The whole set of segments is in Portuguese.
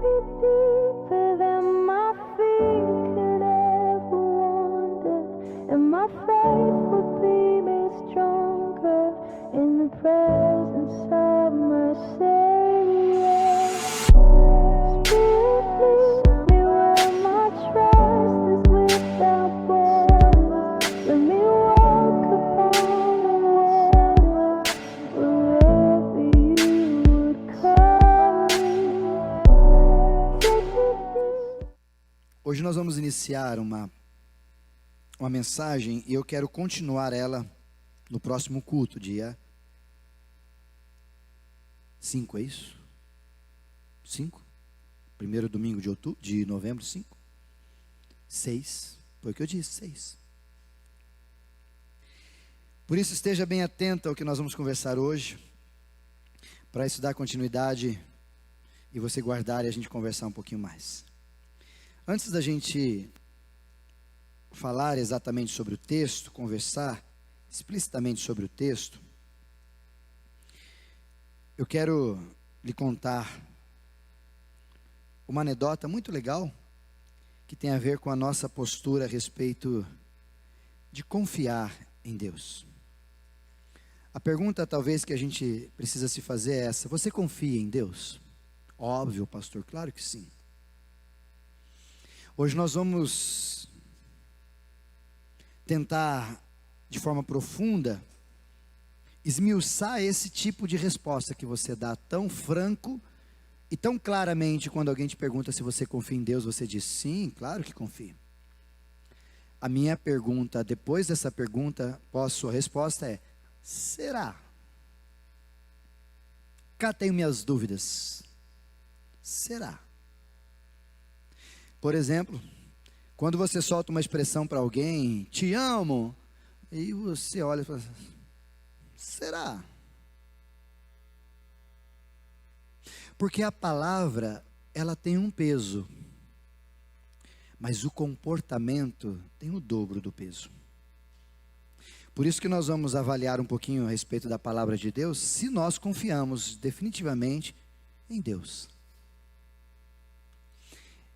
be deeper than my feet could ever wander, and my faith would be made stronger in the presence of my Savior. Spirit, lead me where my trust is without border. Let me walk upon the water wherever you would call me. Hoje nós vamos iniciar uma mensagem e eu quero continuar ela no próximo culto, dia 5, é isso? 5? Primeiro domingo de novembro, 5? 6, foi o que eu disse, 6. Por isso esteja bem atento ao que nós vamos conversar hoje, para isso dar continuidade e você guardar e a gente conversar um pouquinho mais. Antes da gente falar exatamente sobre o texto, conversar explicitamente sobre o texto, eu quero lhe contar uma anedota muito legal que tem a ver com a nossa postura a respeito de confiar em Deus. A pergunta talvez que a gente precisa se fazer é essa: você confia em Deus? Óbvio, pastor, claro que sim. Hoje nós vamos tentar, de forma profunda, esmiuçar esse tipo de resposta que você dá tão franco e tão claramente quando alguém te pergunta se você confia em Deus, você diz sim, claro que confio. A minha pergunta, depois dessa pergunta, após sua resposta é: será? Cá tenho minhas dúvidas. Será? Por exemplo, quando você solta uma expressão para alguém, te amo, e você olha e fala: será? Porque a palavra, ela tem um peso, mas o comportamento tem o dobro do peso. Por isso que nós vamos avaliar um pouquinho a respeito da palavra de Deus, se nós confiamos definitivamente em Deus.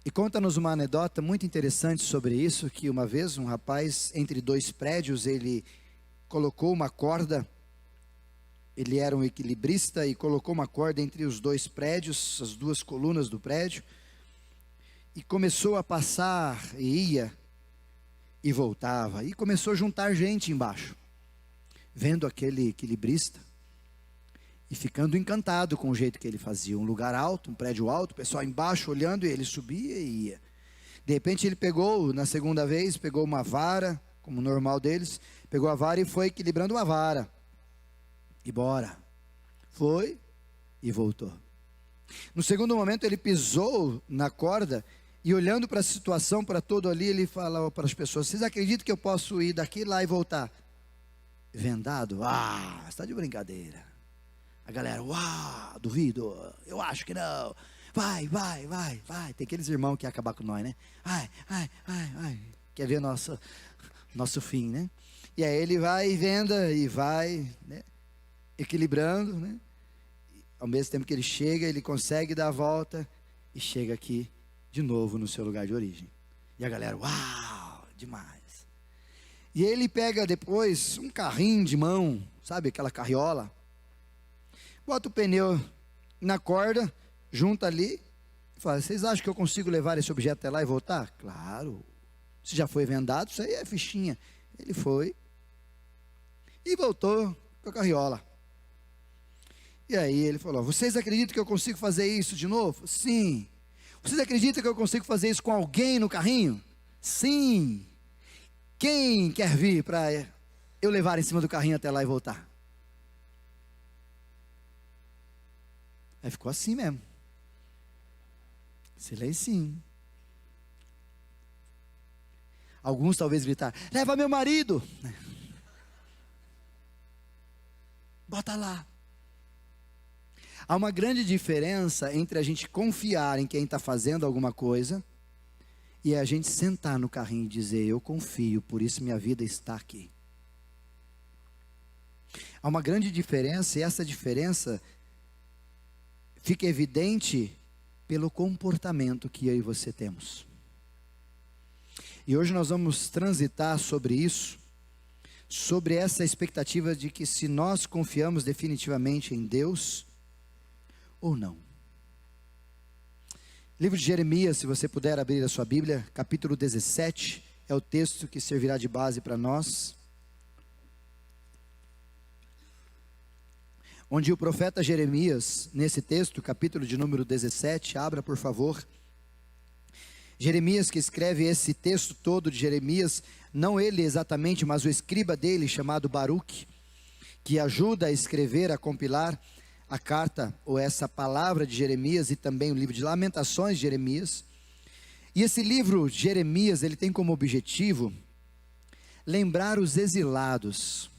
E conta-nos uma anedota muito interessante sobre isso, que uma vez um rapaz, entre dois prédios, ele colocou uma corda, ele era um equilibrista e colocou uma corda entre os dois prédios, as duas colunas do prédio, e começou a passar, e ia, e voltava, e começou a juntar gente embaixo, vendo aquele equilibrista, e ficando encantado com o jeito que ele fazia. Um lugar alto, um prédio alto, o pessoal embaixo olhando, e ele subia e ia. De repente ele pegou, na segunda vez, pegou uma vara, como normal deles, pegou a vara e foi equilibrando uma vara. E bora. Foi e voltou. No segundo momento ele pisou na corda e olhando para a situação, para todo ali, ele falava para as pessoas: vocês acreditam que eu posso ir daqui lá e voltar? Vendado? Ah, está de brincadeira. A galera: uau, duvido, eu acho que não. Vai. Tem aqueles irmãos que querem acabar com nós, né? Vai. Quer ver nosso fim, né? E aí ele vai e venda e vai, né? Equilibrando, né? Ao mesmo tempo que ele chega, ele consegue dar a volta e chega aqui de novo no seu lugar de origem. E a galera: uau, demais. E ele pega depois um carrinho de mão, sabe aquela carriola? Bota o pneu na corda, junta ali, e fala: vocês acham que eu consigo levar esse objeto até lá e voltar? Claro, se já foi vendado, isso aí é fichinha. Ele foi e voltou com a carriola. E aí ele falou: vocês acreditam que eu consigo fazer isso de novo? Sim. Vocês acreditam que eu consigo fazer isso com alguém no carrinho? Sim. Quem quer vir para eu levar em cima do carrinho até lá e voltar? Aí ficou assim mesmo. Silencinho. Alguns talvez gritaram: leva meu marido. Bota lá. Há uma grande diferença entre a gente confiar em quem está fazendo alguma coisa e a gente sentar no carrinho e dizer: eu confio, por isso minha vida está aqui. Há uma grande diferença, e essa diferença fica evidente pelo comportamento que eu e você temos. E hoje nós vamos transitar sobre isso, sobre essa expectativa de que se nós confiamos definitivamente em Deus ou não. Livro de Jeremias, se você puder abrir a sua Bíblia, capítulo 17, é o texto que servirá de base para nós. Onde o profeta Jeremias, nesse texto, capítulo de número 17, abra por favor. Jeremias, que escreve esse texto todo de Jeremias, não ele exatamente, mas o escriba dele, chamado Baruque, que ajuda a escrever, a compilar a carta, ou essa palavra de Jeremias, e também o livro de Lamentações de Jeremias. E esse livro, Jeremias, ele tem como objetivo lembrar os exilados.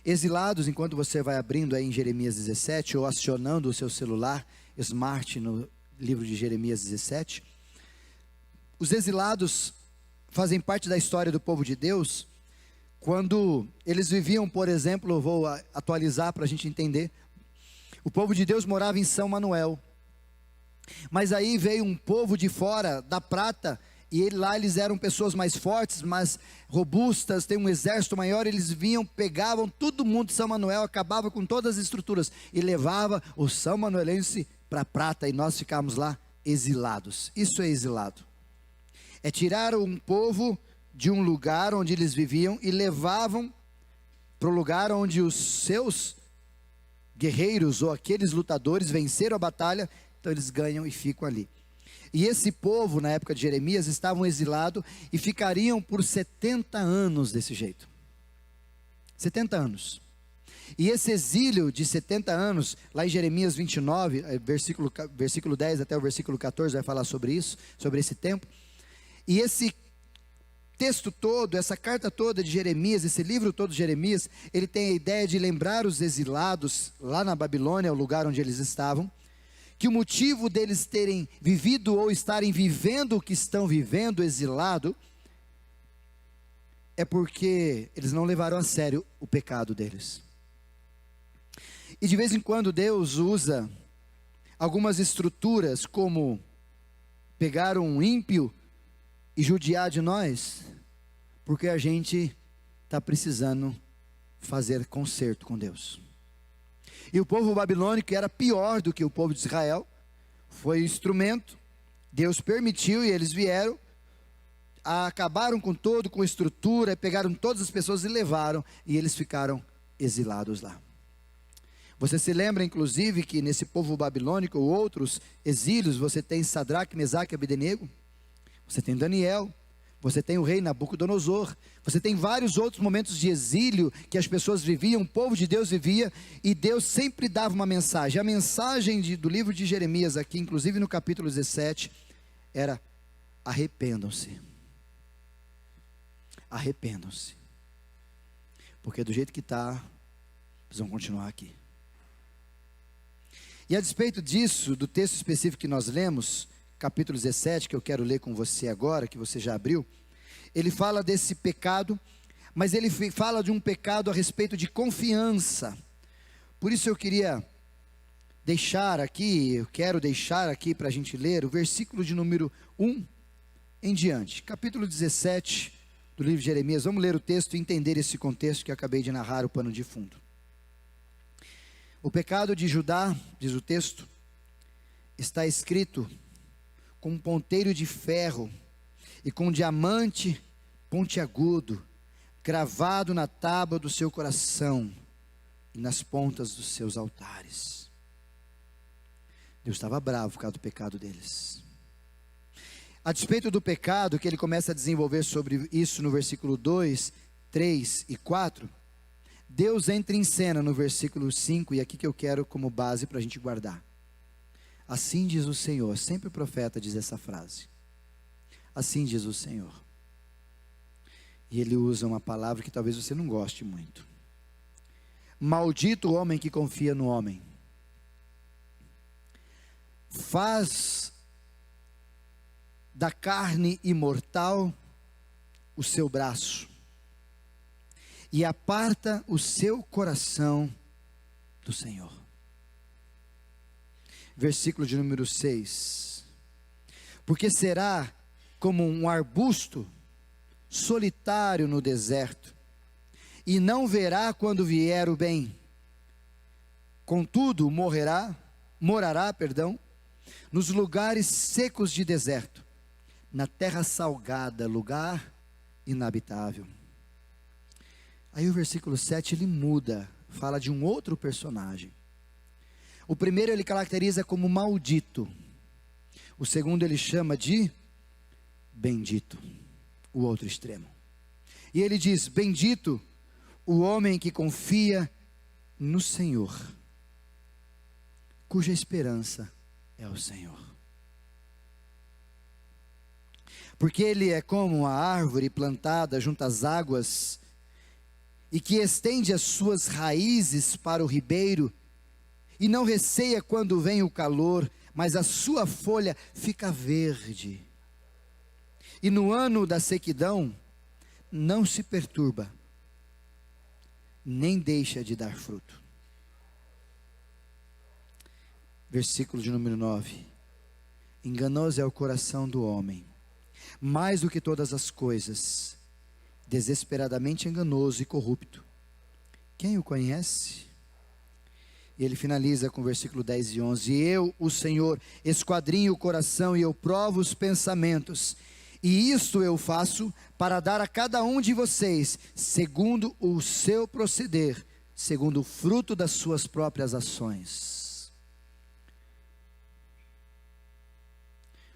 Exilados, enquanto você vai abrindo aí em Jeremias 17, ou acionando o seu celular smart no livro de Jeremias 17, os exilados fazem parte da história do povo de Deus, quando eles viviam, por exemplo, vou atualizar para a gente entender, o povo de Deus morava em São Manuel, mas aí veio um povo de fora, da Prata, e lá eles eram pessoas mais fortes, mais robustas, tem um exército maior, eles vinham, pegavam todo mundo de São Manuel, acabava com todas as estruturas, e levava o São Manuelense para Prata, e nós ficávamos lá exilados. Isso é exilado. É tirar um povo de um lugar onde eles viviam e levavam para o lugar onde os seus guerreiros ou aqueles lutadores venceram a batalha, então eles ganham e ficam ali. E esse povo, na época de Jeremias, estavam exilados e ficariam por 70 anos desse jeito. 70 anos. E esse exílio de 70 anos, lá em Jeremias 29, versículo 10 até o versículo 14, vai falar sobre isso, sobre esse tempo. E esse texto todo, essa carta toda de Jeremias, esse livro todo de Jeremias, ele tem a ideia de lembrar os exilados lá na Babilônia, o lugar onde eles estavam, que o motivo deles terem vivido ou estarem vivendo o que estão vivendo exilado, é porque eles não levaram a sério o pecado deles. E de vez em quando Deus usa algumas estruturas, como pegar um ímpio e judiar de nós, porque a gente está precisando fazer conserto com Deus. E o povo babilônico era pior do que o povo de Israel, foi instrumento, Deus permitiu e eles vieram, acabaram com todo, com estrutura, pegaram todas as pessoas e levaram, e eles ficaram exilados lá. Você se lembra inclusive que nesse povo babilônico, ou outros exílios, você tem Sadraque, Mesaque e Abdenego, você tem Daniel, você tem o rei Nabucodonosor, você tem vários outros momentos de exílio que as pessoas viviam, o povo de Deus vivia, e Deus sempre dava uma mensagem. A mensagem do livro de Jeremias aqui, inclusive no capítulo 17, era: arrependam-se. Arrependam-se. Porque do jeito que está, eles vão continuar aqui. E a despeito disso, do texto específico que nós lemos, capítulo 17, que eu quero ler com você agora, que você já abriu, ele fala desse pecado, mas ele fala de um pecado a respeito de confiança. Por isso eu queria deixar aqui, eu quero deixar aqui para a gente ler o versículo de número 1 em diante, capítulo 17 do livro de Jeremias. Vamos ler o texto e entender esse contexto que eu acabei de narrar, o pano de fundo. O pecado de Judá, diz o texto, está escrito com um ponteiro de ferro e com um diamante pontiagudo, cravado na tábua do seu coração e nas pontas dos seus altares. Deus estava bravo por causa do pecado deles. A despeito do pecado, que ele começa a desenvolver sobre isso no versículo 2, 3 e 4, Deus entra em cena no versículo 5, e aqui que eu quero como base para a gente guardar. Assim diz o Senhor, sempre o profeta diz essa frase. Assim diz o Senhor. E ele usa uma palavra que talvez você não goste muito. Maldito o homem que confia no homem. Faz da carne imortal o seu braço e aparta o seu coração do Senhor. versículo de número 6. Porque será como um arbusto solitário no deserto, e não verá quando vier o bem. Contudo, morará, nos lugares secos de deserto, na terra salgada, lugar inabitável. Aí o versículo 7 ele muda, fala de um outro personagem. O primeiro ele caracteriza como maldito, o segundo ele chama de bendito, o outro extremo. E ele diz: bendito o homem que confia no Senhor, cuja esperança é o Senhor. Porque ele é como uma árvore plantada junto às águas, e que estende as suas raízes para o ribeiro, e não receia quando vem o calor, mas a sua folha fica verde. E no ano da sequidão, não se perturba, nem deixa de dar fruto. Versículo de número 9. Enganoso é o coração do homem, mais do que todas as coisas, desesperadamente enganoso e corrupto. Quem o conhece? E ele finaliza com o versículo 10 e 11. Eu, o Senhor, esquadrinho o coração e eu provo os pensamentos, e isto eu faço para dar a cada um de vocês, segundo o seu proceder, segundo o fruto das suas próprias ações.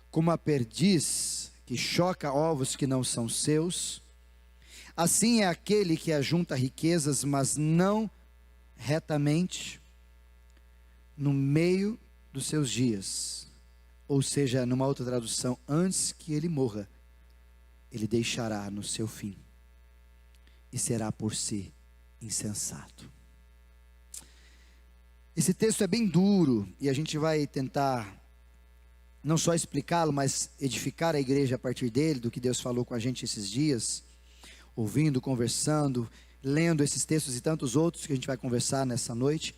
Como a perdiz que choca ovos que não são seus, assim é aquele que ajunta riquezas, mas não retamente no meio dos seus dias. Ou seja, numa outra tradução, antes que ele morra, ele deixará no seu fim, e será por si insensato. Esse texto é bem duro, e a gente vai tentar não só explicá-lo, mas edificar a igreja a partir dele, do que Deus falou com a gente esses dias, ouvindo, conversando, lendo esses textos e tantos outros que a gente vai conversar nessa noite.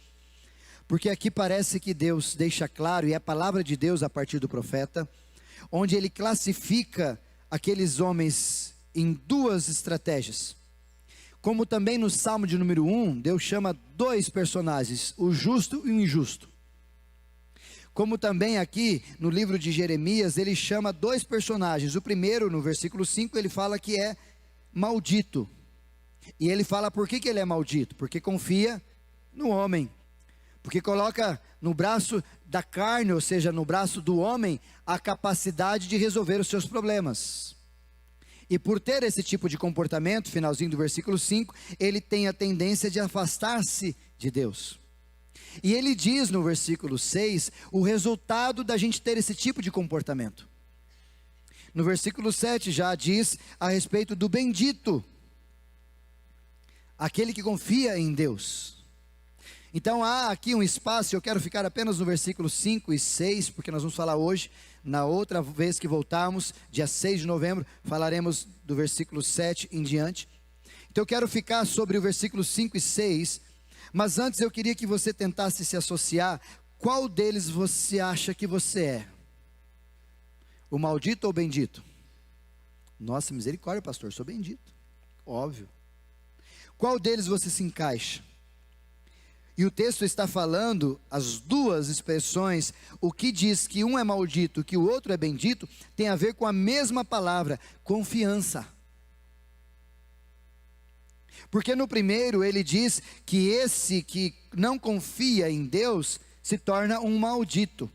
Porque aqui parece que Deus deixa claro, e é a palavra de Deus a partir do profeta, onde ele classifica aqueles homens em duas estratégias. Como também no Salmo de número 1, Deus chama dois personagens, o justo e o injusto. Como também aqui no livro de Jeremias, ele chama dois personagens. O primeiro, no versículo 5, ele fala que é maldito. E ele fala por que ele é maldito? Porque confia no homem. Porque coloca no braço da carne, ou seja, no braço do homem, a capacidade de resolver os seus problemas. E por ter esse tipo de comportamento, finalzinho do versículo 5, ele tem a tendência de afastar-se de Deus. E ele diz no versículo 6, o resultado da gente ter esse tipo de comportamento. No versículo 7 já diz a respeito do bendito, aquele que confia em Deus. Então há aqui um espaço, eu quero ficar apenas no versículo 5 e 6, porque nós vamos falar hoje, na outra vez que voltarmos, dia 6 de novembro, falaremos do versículo 7 em diante. Então eu quero ficar sobre o versículo 5 e 6, mas antes eu queria que você tentasse se associar, qual deles você acha que você é? O maldito ou o bendito? Nossa, misericórdia, pastor, sou bendito, óbvio. Qual deles você se encaixa? E o texto está falando, as duas expressões, o que diz que um é maldito, que o outro é bendito, tem a ver com a mesma palavra, confiança. Porque no primeiro ele diz que esse que não confia em Deus, se torna um maldito.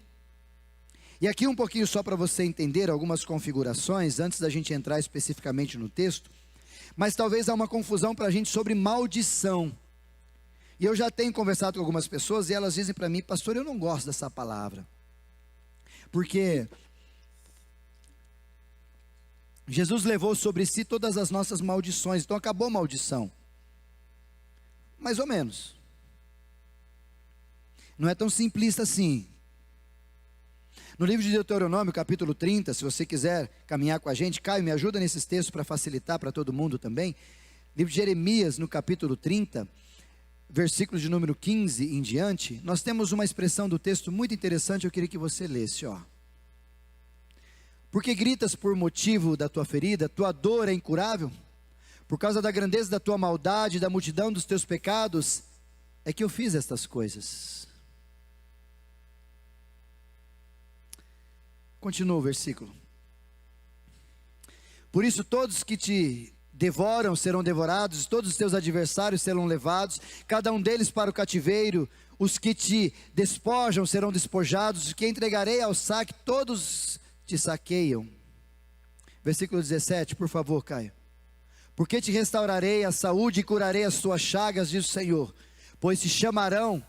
E aqui um pouquinho só para você entender algumas configurações, antes da gente entrar especificamente no texto, mas talvez há uma confusão para a gente sobre maldição. E eu já tenho conversado com algumas pessoas e elas dizem para mim, pastor, eu não gosto dessa palavra. Porque Jesus levou sobre si todas as nossas maldições, então acabou a maldição. Mais ou menos. Não é tão simplista assim. No livro de Deuteronômio, capítulo 30, se você quiser caminhar com a gente, Caio, me ajuda nesses textos para facilitar para todo mundo também. Livro de Jeremias, no capítulo 30, versículo de número 15 em diante, nós temos uma expressão do texto muito interessante, eu queria que você lesse, ó. Porque gritas por motivo da tua ferida, tua dor é incurável? Por causa da grandeza da tua maldade, da multidão dos teus pecados, é que eu fiz estas coisas. Continua o versículo. Por isso todos que te devoram serão devorados, todos os teus adversários serão levados, cada um deles para o cativeiro, os que te despojam serão despojados, os que entregarei ao saque, todos te saqueiam. Versículo 17, por favor, Caio. Porque te restaurarei a saúde e curarei as tuas chagas, diz o Senhor, pois te chamarão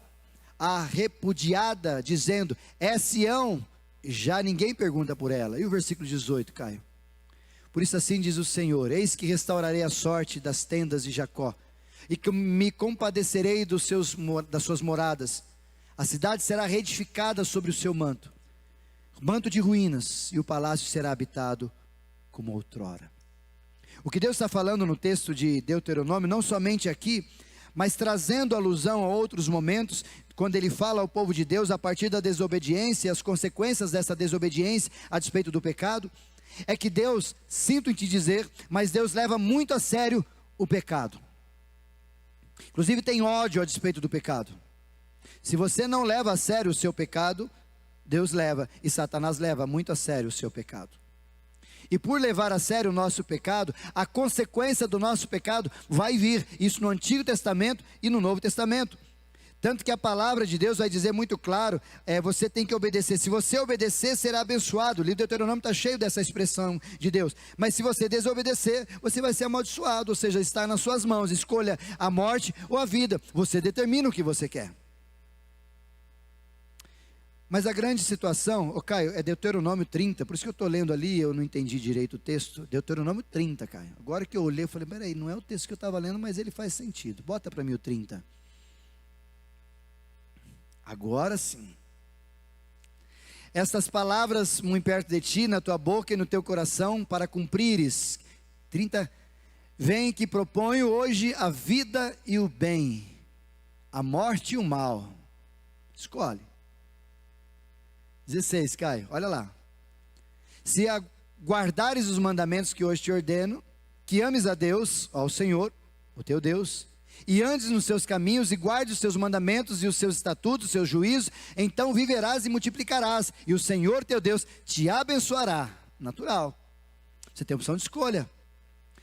a repudiada, dizendo, é Sião, já ninguém pergunta por ela. E o versículo 18, Caio. Por isso assim diz o Senhor, eis que restaurarei a sorte das tendas de Jacó, e que me compadecerei das suas moradas. A cidade será reedificada sobre o seu manto de ruínas, e o palácio será habitado como outrora. O que Deus está falando no texto de Deuteronômio, não somente aqui, mas trazendo alusão a outros momentos, quando ele fala ao povo de Deus a partir da desobediência e as consequências dessa desobediência a despeito do pecado, é que Deus, sinto em te dizer, mas Deus leva muito a sério o pecado. Inclusive tem ódio a despeito do pecado. Se você não leva a sério o seu pecado, Deus leva, e Satanás leva muito a sério o seu pecado. E por levar a sério o nosso pecado, a consequência do nosso pecado vai vir, isso no Antigo Testamento e no Novo Testamento. Tanto que a palavra de Deus vai dizer muito claro, você tem que obedecer. Se você obedecer, será abençoado. O livro de Deuteronômio está cheio dessa expressão de Deus. Mas se você desobedecer, você vai ser amaldiçoado, ou seja, está nas suas mãos. Escolha a morte ou a vida. Você determina o que você quer. Mas a grande situação, Caio, é Deuteronômio 30, por isso que eu estou lendo ali, eu não entendi direito o texto. Deuteronômio 30, Caio. Agora que eu olhei, eu falei, peraí, não é o texto que eu estava lendo, mas ele faz sentido. Bota para mim o 30. Agora sim. Estas palavras muito perto de ti, na tua boca e no teu coração, para cumprires. 30. Vem que proponho hoje a vida e o bem, a morte e o mal. Escolhe. 16, Caio, olha lá. Se guardares os mandamentos que hoje te ordeno, que ames a Deus, ao Senhor, o teu Deus, e andes nos seus caminhos, e guardes os seus mandamentos e os seus estatutos, os seus juízos, então viverás e multiplicarás, e o Senhor teu Deus te abençoará. Natural. Você tem opção de escolha.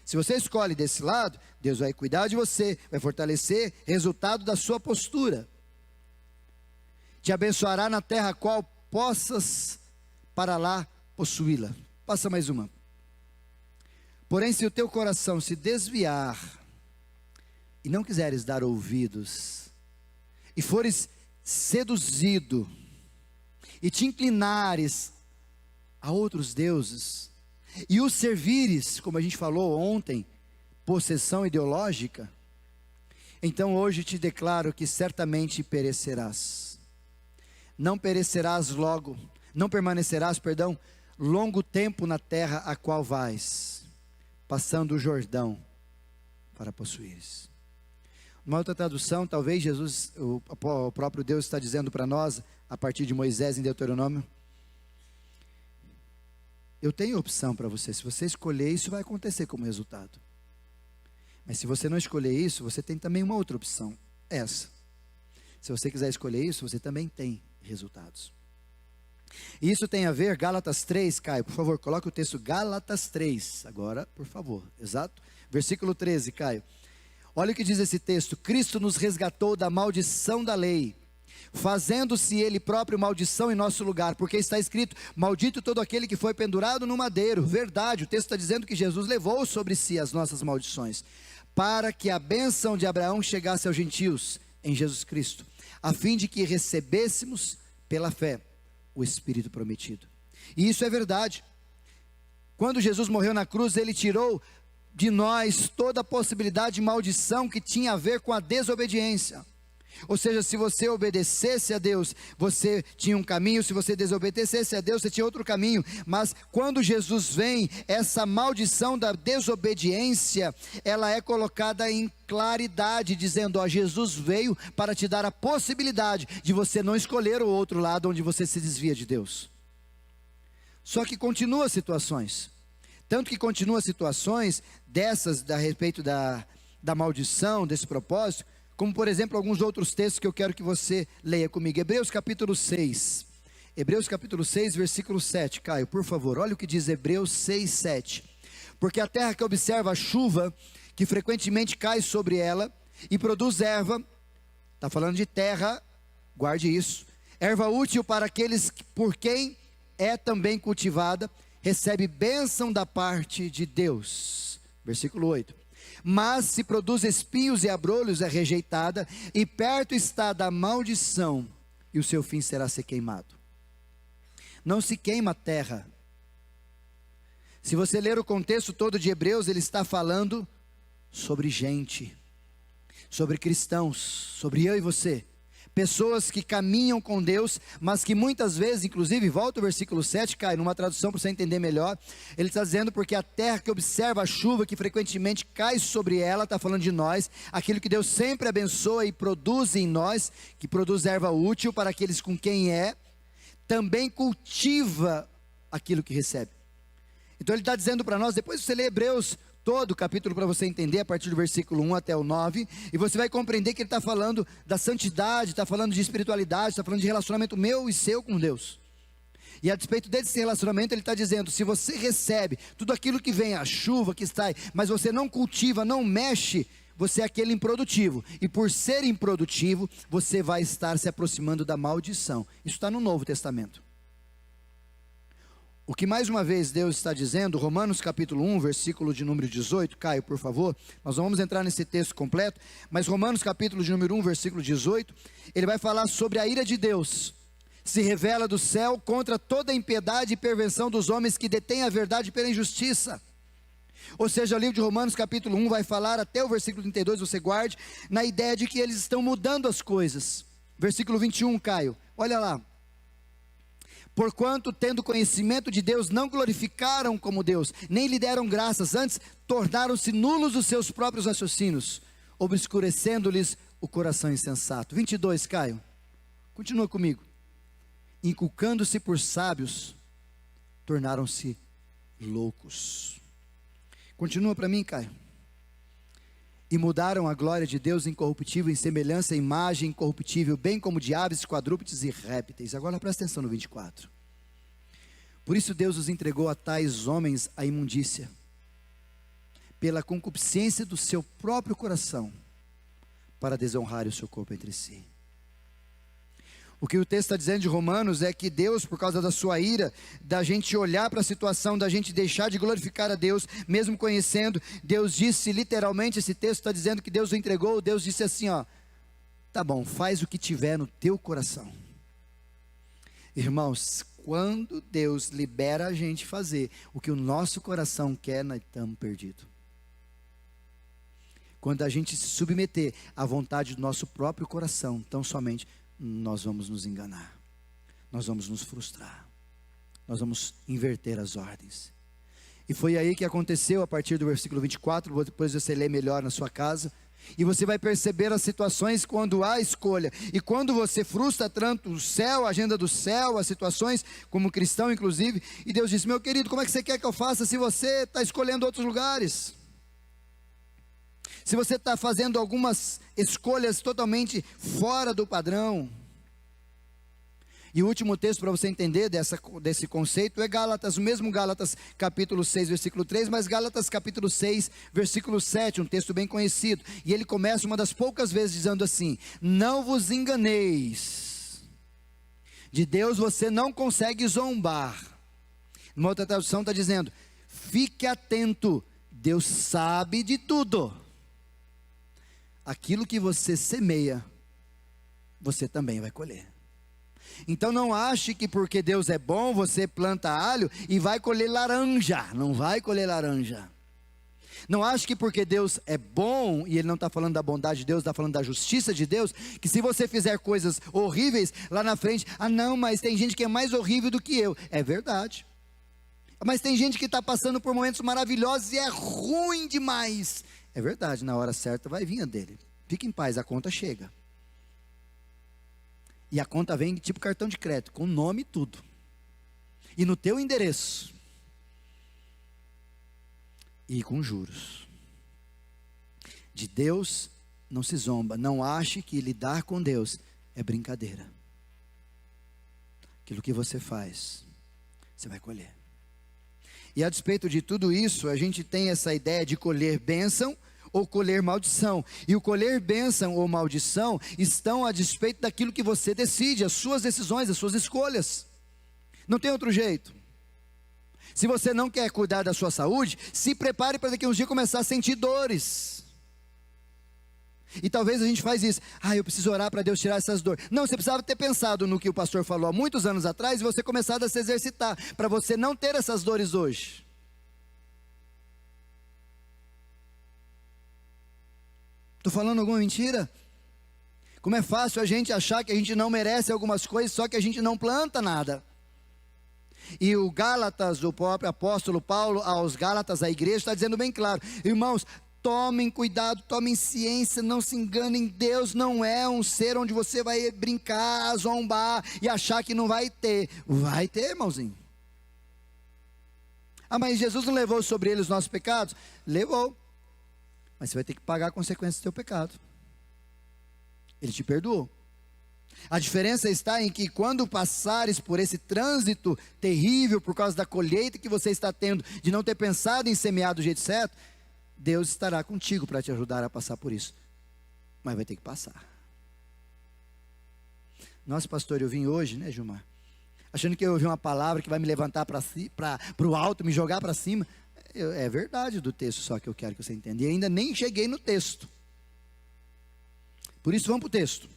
Se você escolhe desse lado, Deus vai cuidar de você, vai fortalecer, resultado da sua postura. Te abençoará na terra a qual possas para lá possuí-la. Passa mais uma. Porém, se o teu coração se desviar e não quiseres dar ouvidos, e fores seduzido, e te inclinares a outros deuses, e os servires, como a gente falou ontem, possessão ideológica, então hoje te declaro que certamente perecerás. Não perecerás logo, não permanecerás, longo tempo na terra a qual vais, passando o Jordão para possuires. Uma outra tradução, talvez Jesus, o próprio Deus está dizendo para nós, a partir de Moisés em Deuteronômio, eu tenho opção para você, se você escolher isso vai acontecer como resultado. Mas se você não escolher isso, você tem também uma outra opção, essa. Se você quiser escolher isso, você também tem resultados. E isso tem a ver, Gálatas 3, Caio, por favor, coloque o texto Gálatas 3, agora, por favor, exato, versículo 13, Caio. Olha o que diz esse texto, Cristo nos resgatou da maldição da lei, fazendo-se ele próprio maldição em nosso lugar, porque está escrito, maldito todo aquele que foi pendurado no madeiro. Verdade, o texto está dizendo que Jesus levou sobre si as nossas maldições, para que a bênção de Abraão chegasse aos gentios, em Jesus Cristo, a fim de que recebêssemos pela fé o Espírito prometido. E isso é verdade. Quando Jesus morreu na cruz, ele tirou de nós toda a possibilidade de maldição que tinha a ver com a desobediência. Ou seja, se você obedecesse a Deus, você tinha um caminho, se você desobedecesse a Deus, você tinha outro caminho. Mas quando Jesus vem, essa maldição da desobediência, ela é colocada em claridade, dizendo, ó, Jesus veio para te dar a possibilidade de você não escolher o outro lado onde você se desvia de Deus. Só que continua situações, tanto que continua situações dessas, a respeito da maldição, desse propósito, como por exemplo alguns outros textos que eu quero que você leia comigo. Hebreus capítulo 6, versículo 7, Caio, por favor, olha o que diz Hebreus 6, 7, porque a terra que observa a chuva, que frequentemente cai sobre ela, e produz erva, está falando de terra, guarde isso, erva útil para aqueles por quem é também cultivada, recebe bênção da parte de Deus, versículo 8, mas se produz espinhos e abrolhos é rejeitada, e perto está da maldição, e o seu fim será ser queimado. Não se queima a terra. Se você ler o contexto todo de Hebreus, ele está falando sobre gente, sobre cristãos, sobre eu e você, pessoas que caminham com Deus, mas que muitas vezes, inclusive, volta o versículo 7, cai numa tradução para você entender melhor, ele está dizendo, porque a terra que observa a chuva, que frequentemente cai sobre ela, está falando de nós, aquilo que Deus sempre abençoa e produz em nós, que produz erva útil para aqueles com quem é, também cultiva aquilo que recebe. Então ele está dizendo para nós, depois você lê Hebreus, todo o capítulo para você entender, a partir do versículo 1 até o 9, e você vai compreender que ele está falando da santidade, está falando de espiritualidade, está falando de relacionamento meu e seu com Deus. E a despeito desse relacionamento, ele está dizendo, se você recebe tudo aquilo que vem, a chuva que está aí, mas você não cultiva, não mexe, você é aquele improdutivo, e por ser improdutivo, você vai estar se aproximando da maldição. Isso está no Novo Testamento. O que mais uma vez Deus está dizendo, Romanos capítulo 1, versículo de número 18, Caio, por favor, nós não vamos entrar nesse texto completo, mas Romanos capítulo de número 1, versículo 18, ele vai falar sobre a ira de Deus, se revela do céu contra toda a impiedade e perversão dos homens que detêm a verdade pela injustiça. Ou seja, o livro de Romanos capítulo 1 vai falar até o versículo 32, você guarde, na ideia de que eles estão mudando as coisas. Versículo 21, Caio, olha lá. Porquanto, tendo conhecimento de Deus, não glorificaram como Deus, nem lhe deram graças, antes tornaram-se nulos os seus próprios raciocínios, obscurecendo-lhes o coração insensato. 22, Caio, continua comigo. Inculcando-se por sábios, tornaram-se loucos. Continua para mim, Caio. E mudaram a glória de Deus incorruptível em semelhança à imagem incorruptível, bem como de aves, quadrúpedes e répteis. Agora presta atenção no 24. Por isso Deus os entregou a tais homens à imundícia, pela concupiscência do seu próprio coração, para desonrar o seu corpo entre si. O que o texto está dizendo de Romanos é que Deus, por causa da sua ira, da gente olhar para a situação, da gente deixar de glorificar a Deus, mesmo conhecendo, Deus disse literalmente, esse texto está dizendo que Deus o entregou, Deus disse assim, ó, tá bom, faz o que tiver no teu coração. Irmãos, quando Deus libera a gente fazer o que o nosso coração quer, nós estamos perdidos. Quando a gente se submeter à vontade do nosso próprio coração, tão somente, nós vamos nos enganar, nós vamos nos frustrar, nós vamos inverter as ordens. E foi aí que aconteceu a partir do versículo 24, depois você lê melhor na sua casa, e você vai perceber as situações quando há escolha, e quando você frustra tanto o céu, a agenda do céu, as situações, como cristão inclusive, e Deus diz, meu querido, como é que você quer que eu faça se você está escolhendo outros lugares? Se você está fazendo algumas escolhas totalmente fora do padrão. E o último texto para você entender desse conceito é Gálatas, o mesmo Gálatas capítulo 6, versículo 3, mas Gálatas capítulo 6, versículo 7, um texto bem conhecido. E ele começa uma das poucas vezes dizendo assim, não vos enganeis, de Deus você não consegue zombar. Uma outra tradução está dizendo, fique atento, Deus sabe de tudo. Aquilo que você semeia, você também vai colher. Então não ache que porque Deus é bom, você planta alho e vai colher laranja. Não vai colher laranja. Não acho que porque Deus é bom, e Ele não está falando da bondade de Deus, está falando da justiça de Deus, que se você fizer coisas horríveis, lá na frente, não, mas tem gente que é mais horrível do que eu. É verdade. Mas tem gente que está passando por momentos maravilhosos e é ruim demais. É verdade, na hora certa vai vir a dele. Fique em paz, a conta chega. E a conta vem tipo cartão de crédito, com nome e tudo. E no teu endereço. E com juros. De Deus não se zomba. Não ache que lidar com Deus é brincadeira. Aquilo que você faz, você vai colher. E a despeito de tudo isso, a gente tem essa ideia de colher bênção ou colher maldição. E o colher bênção ou maldição estão a despeito daquilo que você decide, as suas decisões, as suas escolhas. Não tem outro jeito. Se você não quer cuidar da sua saúde, se prepare para daqui a uns dias começar a sentir dores. E talvez a gente faz isso. Eu preciso orar para Deus tirar essas dores. Não, você precisava ter pensado no que o pastor falou há muitos anos atrás e você começado a se exercitar, para você não ter essas dores hoje. Estou falando alguma mentira? Como é fácil a gente achar que a gente não merece algumas coisas, só que a gente não planta nada. E o Gálatas, o próprio apóstolo Paulo aos Gálatas, a igreja, está dizendo bem claro: irmãos, tomem cuidado, tomem ciência, não se enganem, Deus não é um ser onde você vai brincar, zombar e achar que não vai ter. Vai ter, irmãozinho. Mas Jesus não levou sobre ele os nossos pecados? Levou. Mas você vai ter que pagar a consequência do seu pecado. Ele te perdoou. A diferença está em que quando passares por esse trânsito terrível, por causa da colheita que você está tendo, de não ter pensado em semear do jeito certo, Deus estará contigo para te ajudar a passar por isso. Mas vai ter que passar. Nossa, pastor, eu vim hoje, né, Gilmar? Achando que eu ouvi uma palavra que vai me levantar para o alto, me jogar para cima. É verdade do texto só que eu quero que você entenda. E ainda nem cheguei no texto. Por isso vamos para o texto.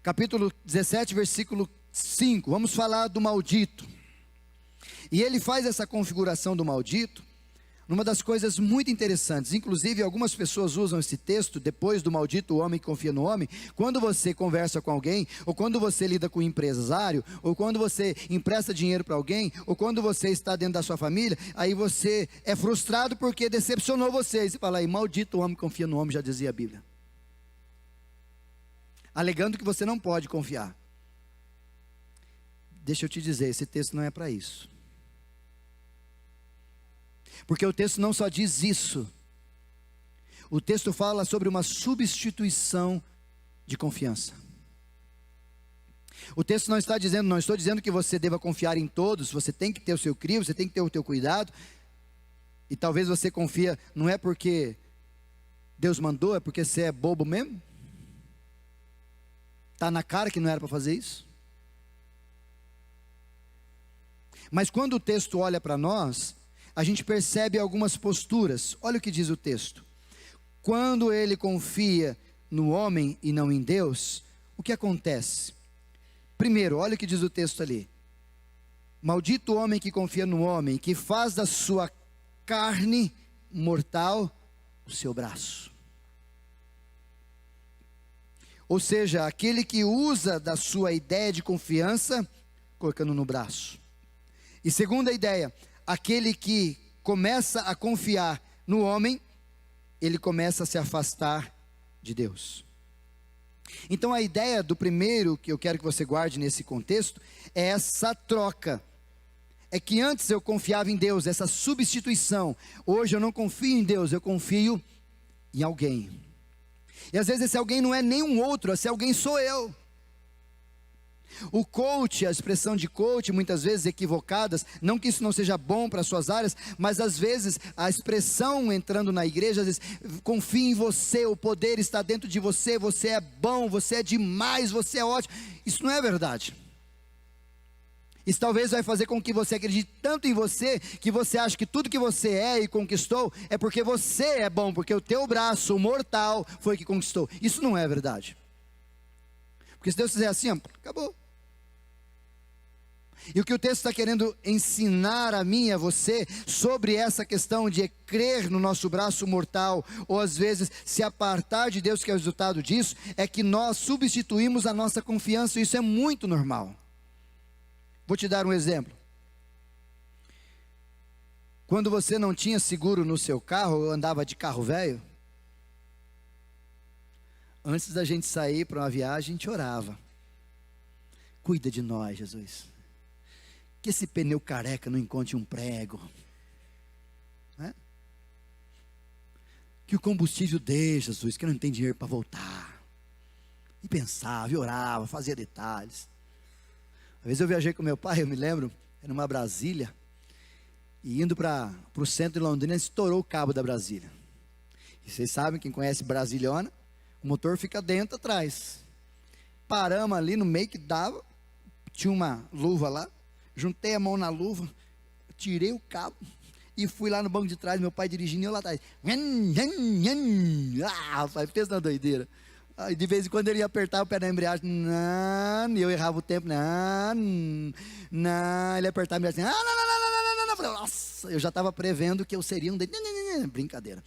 Capítulo 17, versículo 5. Vamos falar do maldito. E ele faz essa configuração do maldito numa das coisas muito interessantes. Inclusive algumas pessoas usam esse texto, depois do maldito o homem que confia no homem, quando você conversa com alguém, ou quando você lida com um empresário, ou quando você empresta dinheiro para alguém, ou quando você está dentro da sua família, aí você é frustrado porque decepcionou você, e você fala aí, maldito o homem que confia no homem, já dizia a Bíblia, alegando que você não pode confiar. Deixa eu te dizer, esse texto não é para isso. Porque o texto não só diz isso. O texto fala sobre uma substituição de confiança. O texto não está dizendo, não estou dizendo que você deva confiar em todos, você tem que ter o seu crivo, você tem que ter o teu cuidado. E talvez você confia, não é porque Deus mandou, é porque você é bobo mesmo. Está na cara que não era para fazer isso. Mas quando o texto olha para nós, a gente percebe algumas posturas. Olha o que diz o texto. Quando ele confia no homem e não em Deus, o que acontece? Primeiro, olha o que diz o texto ali. Maldito o homem que confia no homem, que faz da sua carne mortal o seu braço. Ou seja, aquele que usa da sua ideia de confiança, colocando no braço. E segunda ideia, aquele que começa a confiar no homem, ele começa a se afastar de Deus. Então a ideia do primeiro que eu quero que você guarde nesse contexto é essa troca. É que antes eu confiava em Deus, essa substituição. Hoje eu não confio em Deus, eu confio em alguém. E às vezes esse alguém não é nenhum outro, esse alguém sou eu. O coach, a expressão de coach, muitas vezes equivocadas, não que isso não seja bom para as suas áreas, mas às vezes a expressão entrando na igreja, às vezes, confie em você, o poder está dentro de você, você é bom, você é demais, você é ótimo. Isso não é verdade. Isso talvez vai fazer com que você acredite tanto em você, que você acha que tudo que você é e conquistou, é porque você é bom, porque o teu braço, o mortal, foi que conquistou. Isso não é verdade. Porque se Deus fizer assim, acabou. E o que o texto está querendo ensinar a mim e a você sobre essa questão de crer no nosso braço mortal, ou às vezes se apartar de Deus, que é o resultado disso, é que nós substituímos a nossa confiança, e isso é muito normal. Vou te dar um exemplo. Quando você não tinha seguro no seu carro, ou andava de carro velho, antes da gente sair para uma viagem, a gente orava: cuida de nós, Jesus, que esse pneu careca não encontre um prego, né? Que o combustível dê, Jesus, que eu não tenho dinheiro para voltar. E pensava, e orava, fazia detalhes. Uma vez eu viajei com meu pai, eu me lembro, era numa Brasília, e indo para o centro de Londrina, estourou o cabo da Brasília. E vocês sabem, quem conhece Brasiliana, o motor fica dentro, atrás. Paramos ali no meio que dava, tinha uma luva lá, juntei a mão na luva, tirei o cabo e fui lá no banco de trás, meu pai dirigindo e eu lá atrás. Pai, fez na doideira. Aí de vez em quando ele ia apertar o pé na embreagem, e eu errava o tempo, ele apertava a embreagem, nossa, eu já estava prevendo que eu seria um brincadeira.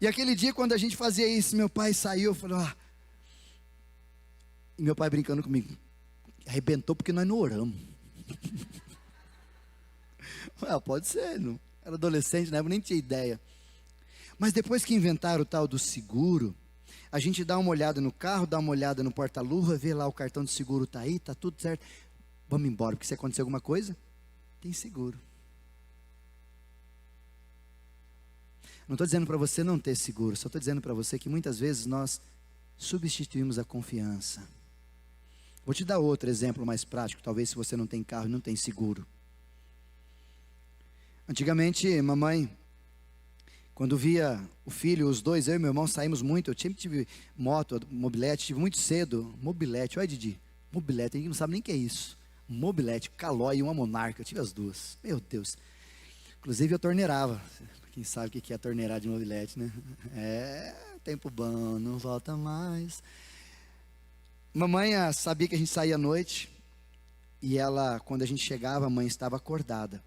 E aquele dia, quando a gente fazia isso, meu pai saiu, eu falei, e meu pai brincando comigo, arrebentou porque nós não oramos. Pode ser, não era adolescente, né? Eu nem tinha ideia. Mas depois que inventaram o tal do seguro, a gente dá uma olhada no carro, dá uma olhada no porta-luva, vê lá o cartão de seguro está aí, está tudo certo. Vamos embora, porque se acontecer alguma coisa, tem seguro. Não estou dizendo para você não ter seguro, só estou dizendo para você que muitas vezes nós substituímos a confiança. Vou te dar outro exemplo mais prático, talvez se você não tem carro e não tem seguro. Antigamente, mamãe, quando via o filho, os dois, eu e meu irmão saímos muito, eu sempre tive moto, mobilete, tive muito cedo, mobilete, olha Didi, mobilete, ninguém não sabe nem o que é isso, mobilete, Calói e uma Monarca, eu tive as duas, meu Deus, inclusive eu torneirava, quem sabe o que é torneirar de mobilete, né? Tempo bom, não volta mais. Mamãe sabia que a gente saía à noite, e ela, quando a gente chegava, a mãe estava acordada,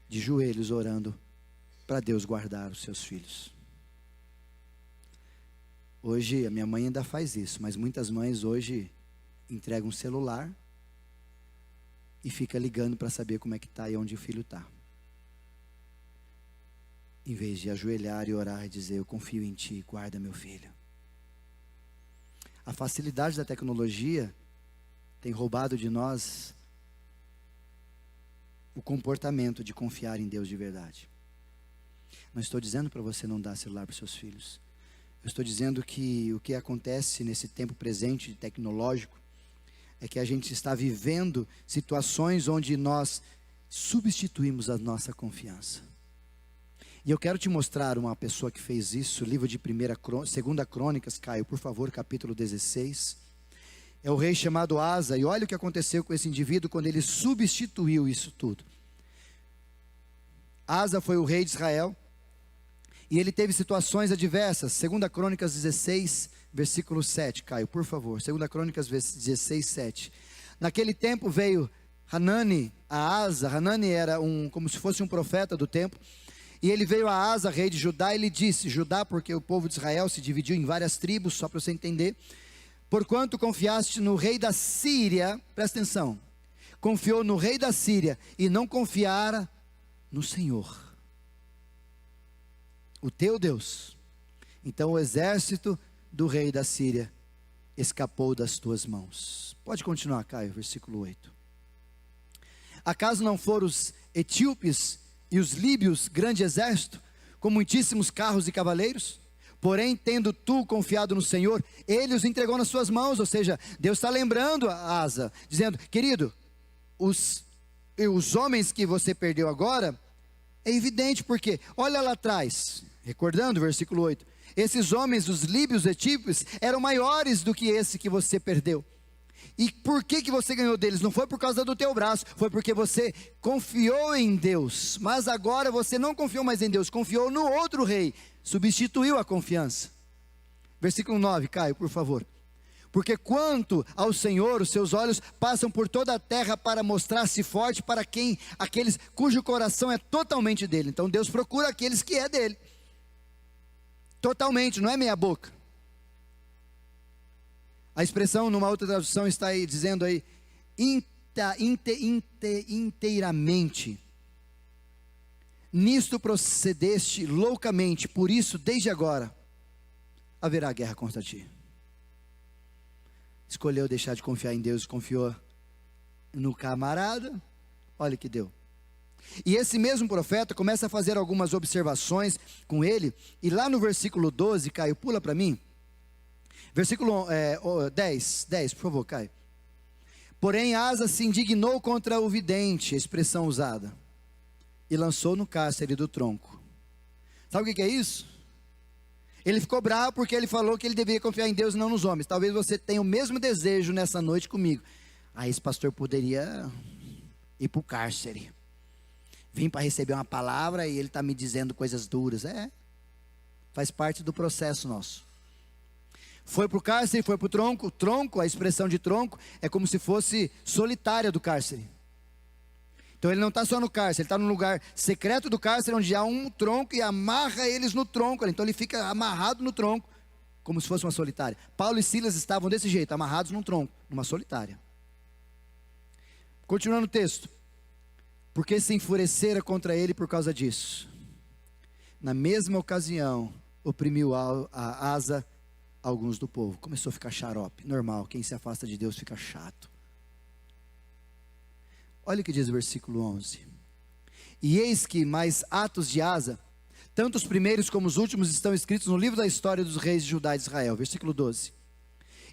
de joelhos orando, para Deus guardar os seus filhos. Hoje, a minha mãe ainda faz isso, mas muitas mães hoje entregam um celular e fica ligando para saber como é que está e onde o filho está. Em vez de ajoelhar e orar e dizer, eu confio em Ti, guarda meu filho. A facilidade da tecnologia tem roubado de nós o comportamento de confiar em Deus de verdade. Não estou dizendo para você não dar celular para os seus filhos. Eu estou dizendo que o que acontece nesse tempo presente tecnológico é que a gente está vivendo situações onde nós substituímos a nossa confiança. E eu quero te mostrar uma pessoa que fez isso, livro de 2 Crônicas, Caio, por favor, capítulo 16. É o rei chamado Asa, e olha o que aconteceu com esse indivíduo quando ele substituiu isso tudo. Asa foi o rei de Israel, e ele teve situações adversas. 2 Crônicas 16, versículo 7, Caio, por favor. 2 Crônicas 16, 7. Naquele tempo veio Hanani a Asa. Hanani era como se fosse um profeta do tempo. E ele veio a Asa, rei de Judá, e ele disse, Judá, porque o povo de Israel se dividiu em várias tribos, só para você entender. Porquanto confiaste no rei da Síria, presta atenção, confiou no rei da Síria e não confiara no Senhor, o teu Deus. Então o exército do rei da Síria escapou das tuas mãos. Pode continuar, Caio, versículo 8. Acaso não foram os etíopes e os líbios grande exército, com muitíssimos carros e cavaleiros? Porém, tendo tu confiado no Senhor, Ele os entregou nas suas mãos. Ou seja, Deus está lembrando a Asa, dizendo, querido, os homens que você perdeu agora, é evidente porque, olha lá atrás, recordando o versículo 8, esses homens, os líbios etíopes, eram maiores do que esse que você perdeu. E por que você ganhou deles? Não foi por causa do teu braço, foi porque você confiou em Deus. Mas agora você não confiou mais em Deus, confiou no outro rei, substituiu a confiança. Versículo 9, Caio, por favor. Porque quanto ao Senhor, os seus olhos passam por toda a terra para mostrar-se forte para aqueles cujo coração é totalmente dele. Então Deus procura aqueles que é dele. Totalmente, não é meia boca. A expressão numa outra tradução está aí dizendo aí, inteiramente. Nisto procedeste loucamente, por isso desde agora haverá guerra contra ti. Escolheu deixar de confiar em Deus, confiou no camarada, olha que deu. E esse mesmo profeta começa a fazer algumas observações com ele, e lá no versículo 12, Caio, pula para mim, versículo 10, por favor, Caio. Porém Asa se indignou contra o vidente, a expressão usada, e lançou no cárcere do tronco. Sabe o que é isso? Ele ficou bravo porque ele falou que ele deveria confiar em Deus e não nos homens. Talvez você tenha o mesmo desejo nessa noite comigo. Esse pastor poderia ir para o cárcere. Vim para receber uma palavra e ele está me dizendo coisas duras. Faz parte do processo nosso. Foi para o cárcere, foi para o tronco. Tronco, a expressão de tronco, é como se fosse solitária do cárcere. Então ele não está só no cárcere, ele está num lugar secreto do cárcere, onde há um tronco e amarra eles no tronco. Então ele fica amarrado no tronco, como se fosse uma solitária. Paulo e Silas estavam desse jeito, amarrados num tronco, numa solitária. Continuando o texto. Porque se enfurecera contra ele por causa disso. Na mesma ocasião, oprimiu a Asa alguns do povo. Começou a ficar xarope, normal, quem se afasta de Deus fica chato. Olha o que diz o versículo 11. E eis que mais atos de Asa, tanto os primeiros como os últimos, estão escritos no livro da história dos reis de Judá e de Israel. Versículo 12.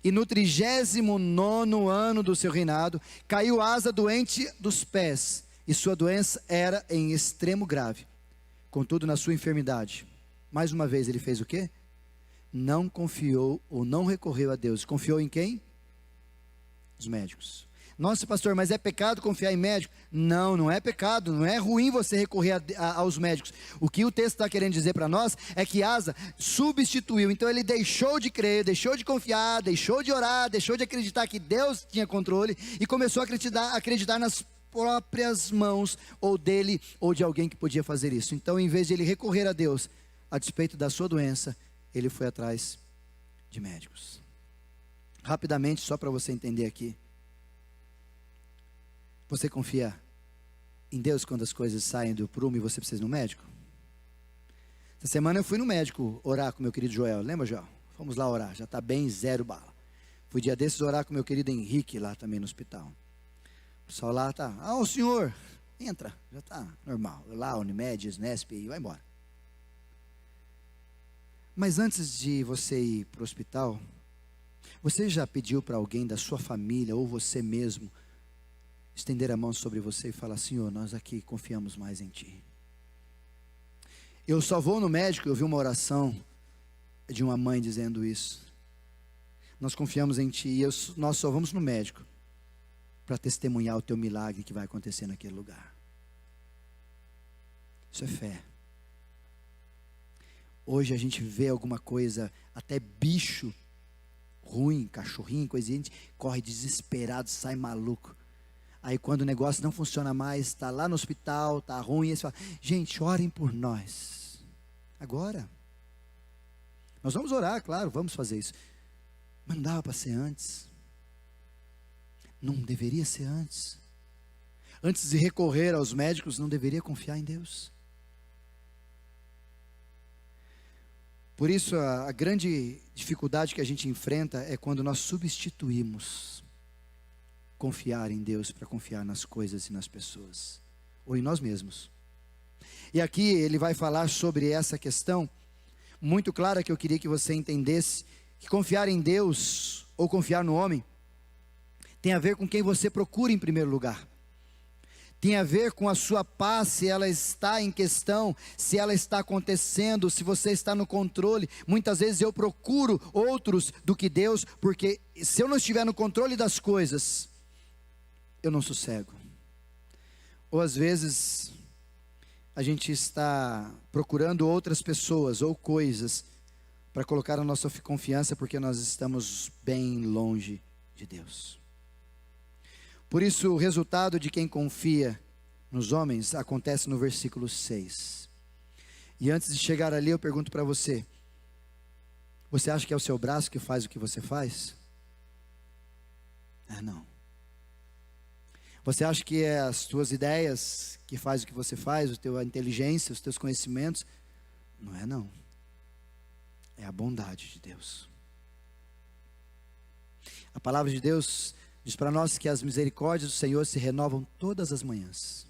E no 39º ano do seu reinado, caiu Asa doente dos pés, e sua doença era em extremo grave. Contudo, na sua enfermidade, mais uma vez ele fez o quê? Não confiou ou não recorreu a Deus. Confiou em quem? Os médicos. Nossa, pastor, mas é pecado confiar em médico? Não, não é pecado, não é ruim você recorrer aos médicos. O que o texto está querendo dizer para nós é que Asa substituiu. Então ele deixou de crer, deixou de confiar, deixou de orar, deixou de acreditar que Deus tinha controle e começou a acreditar nas próprias mãos, ou dele, ou de alguém que podia fazer isso. Então, em vez de ele recorrer a Deus, a despeito da sua doença, ele foi atrás de médicos. Rapidamente, só para você entender aqui. Você confia em Deus quando as coisas saem do prumo e você precisa ir no médico? Essa semana eu fui no médico orar com meu querido Joel. Lembra, Joel? Fomos lá orar, já está bem, 0 bala. Fui dia desses orar com meu querido Henrique lá também no hospital. O pessoal lá está, o senhor, entra, já está normal. Lá, Unimed, Nesp, e vai embora. Mas antes de você ir para o hospital, você já pediu para alguém da sua família ou você mesmo estender a mão sobre você e falar: Senhor, nós aqui confiamos mais em Ti. Eu só vou no médico, eu vi uma oração de uma mãe dizendo isso. Nós confiamos em Ti e nós só vamos no médico para testemunhar o Teu milagre que vai acontecer naquele lugar. Isso é fé. Hoje a gente vê alguma coisa, até bicho ruim, cachorrinho, coisa, a gente corre desesperado, sai maluco. Aí quando o negócio não funciona mais, está lá no hospital, está ruim, eles falam: gente, orem por nós. Agora. Nós vamos orar, claro, vamos fazer isso. Mas não dava para ser antes. Não deveria ser antes. Antes de recorrer aos médicos, não deveria confiar em Deus. Por isso a grande dificuldade que a gente enfrenta é quando nós substituímos confiar em Deus para confiar nas coisas e nas pessoas, ou em nós mesmos. E aqui ele vai falar sobre essa questão muito clara, que eu queria que você entendesse, que confiar em Deus ou confiar no homem tem a ver com quem você procura em primeiro lugar. Tem a ver com a sua paz, se ela está em questão, se ela está acontecendo, se você está no controle. Muitas vezes eu procuro outros do que Deus, porque se eu não estiver no controle das coisas, eu não sossego. Ou às vezes a gente está procurando outras pessoas ou coisas para colocar a nossa confiança, porque nós estamos bem longe de Deus. Por isso, o resultado de quem confia nos homens acontece no versículo 6. E antes de chegar ali, eu pergunto para você: você acha que é o seu braço que faz o que você faz? Não. Você acha que é as tuas ideias que faz o que você faz, a inteligência, os teus conhecimentos? Não é não. É a bondade de Deus. A palavra de Deus diz para nós que as misericórdias do Senhor se renovam todas as manhãs.